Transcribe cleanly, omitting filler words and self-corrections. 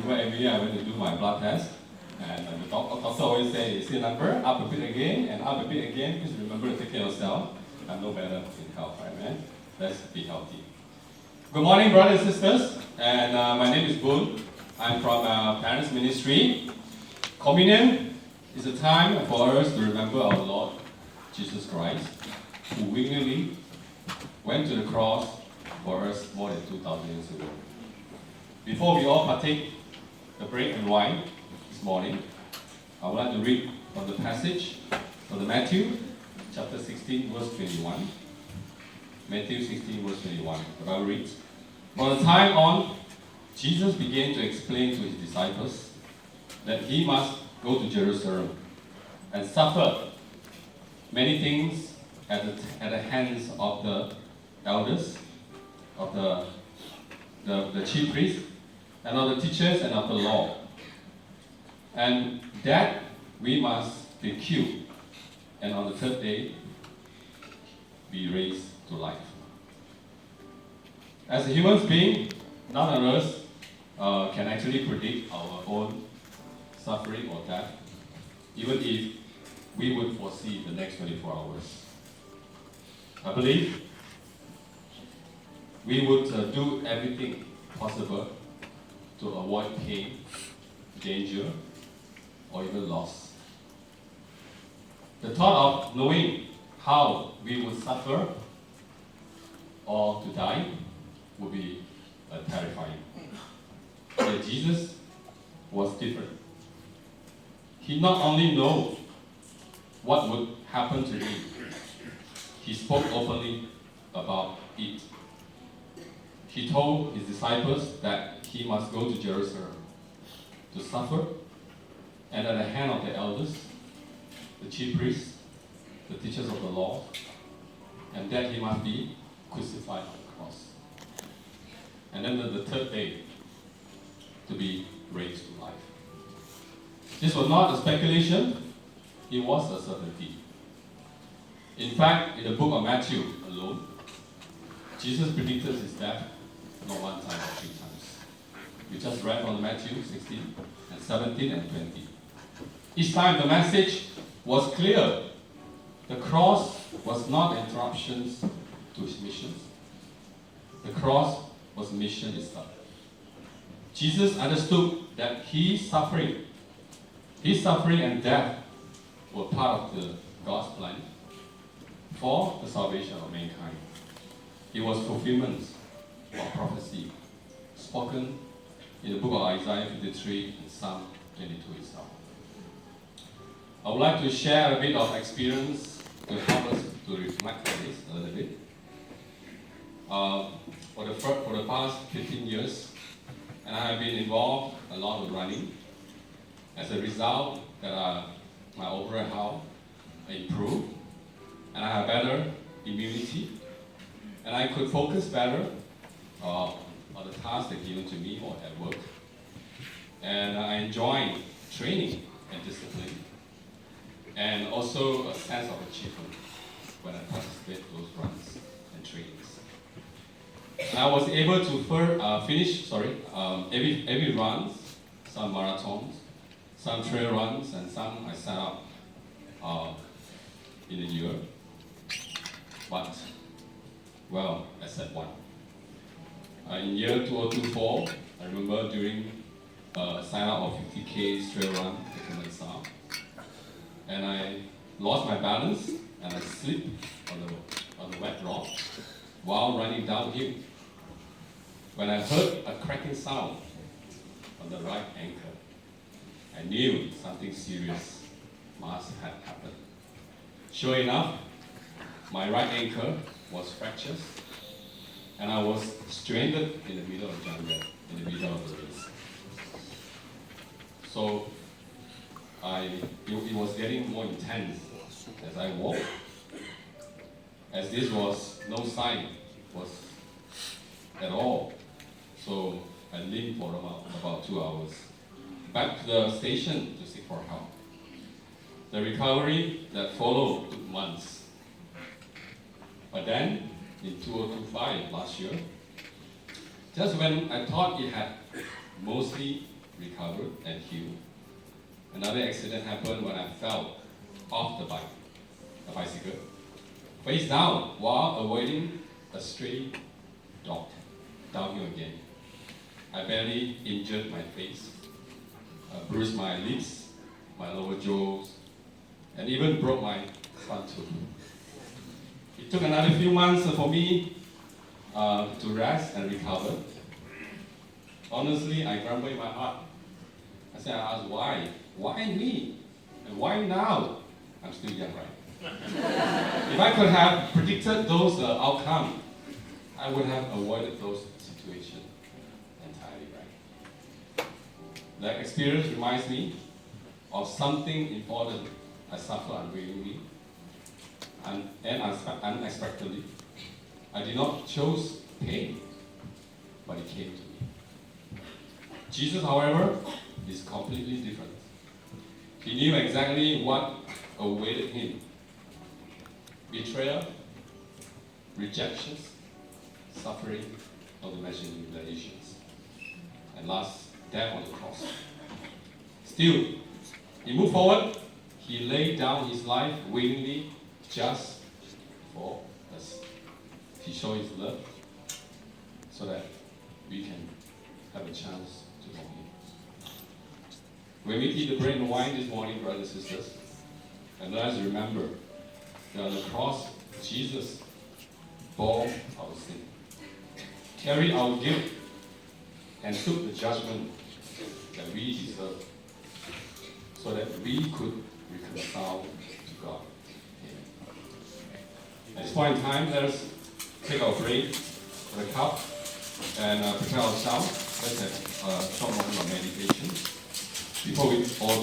remember every year I went to do my blood test, and the doctor always say, see the number, up a bit again, and up a bit again, please remember to take care of yourself. I'm no better in health, right, man? Let's be healthy. Good morning, brothers and sisters, and my name is Boon. I'm from Parents Ministry. Communion is a time for us to remember our Lord Jesus Christ, who willingly went to the cross for us more than 2,000 years ago. Before we all partake the bread and wine this morning, I would like to read from the passage from Matthew chapter 16, verse 21. Matthew 16, verse 21. The Bible reads, "From the time on, Jesus began to explain to his disciples that he must go to Jerusalem and suffer many things at the hands of the elders, of the chief priests, and of the teachers and of the law, and that we must be killed, and on the third day be raised to life." As a human being, none of us can actually predict our own suffering or death, even if we would foresee the next 24 hours. I believe we would do everything possible to avoid pain, danger, or even loss. The thought of knowing how we would suffer or to die would be terrifying. Yet Jesus was different. He not only knew what would happen to him, he spoke openly about it. He told his disciples that he must go to Jerusalem to suffer, and at the hand of the elders, the chief priests, the teachers of the law, and that he must be crucified on the cross. And then the third day, to be raised to life. This was not a speculation, it was a certainty. In fact, in the book of Matthew alone, Jesus predicted his death not one time but 3 times. We just read from Matthew 16 and 17 and 20. Each time the message was clear. The cross was not interruptions to his missions. The cross was mission itself. Jesus understood that his suffering and death were part of the God's plan for the salvation of mankind. It was fulfillment of prophecy spoken in the book of Isaiah 53 and Psalm 22 itself. I would like to share a bit of experience to help us to reflect on this a little bit. For the past 15 years, and I have been involved a lot with running. As a result, my overall health improved, and I have better immunity, and I could focus better on the tasks that are given to me or at work. And I enjoy training and discipline, and also a sense of achievement when I participate in those runs and trainings. And I was able to finish every runs, some marathons, some trail runs, and some I set up in a year. But, well, except one. In year 2024, I remember during a sign up of 50K trail run at Kemensa, and I lost my balance and I slipped on the wet rock while running downhill. When I heard a cracking sound on the right ankle, I knew something serious must have happened. Sure enough, my right ankle was fractured, and I was stranded in the middle of the jungle, in the middle of the race. So it was getting more intense as I walked, as this was no sign at all. So I limped for about 2 hours, back to the station to seek for help. The recovery that followed took months. But then, in 2025, last year, just when I thought it had mostly recovered and healed. Another accident happened when I fell off the bicycle, face down while avoiding a stray dog, downhill again. I barely injured my face, bruised my lips, my lower jaws, and even broke my front tooth. It took another few months for me to rest and recover. Honestly, I grumbled in my heart. I asked, why? Why me? And why now? I'm still young, right? If I could have predicted those outcomes, I would have avoided those situations entirely, right? That experience reminds me of something important I suffered unwillingly and unexpectedly. I did not choose pain, but it came to me. Jesus, however, is completely different. He knew exactly what awaited him: betrayal, rejections, suffering, not to mention humiliations, and last, death on the cross. Still, he moved forward. He laid down his life willingly just for us. He showed his love so that we can have a chance to know him. When we eat the bread and wine this morning, brothers and sisters, and let us remember that on the cross, Jesus bore our sin, carried our guilt, and took the judgment that we deserve, so that we could reconcile to God. Amen. At this point in time, let us take our break for the cup and prepare ourselves. Let's have a short moment of meditation before we all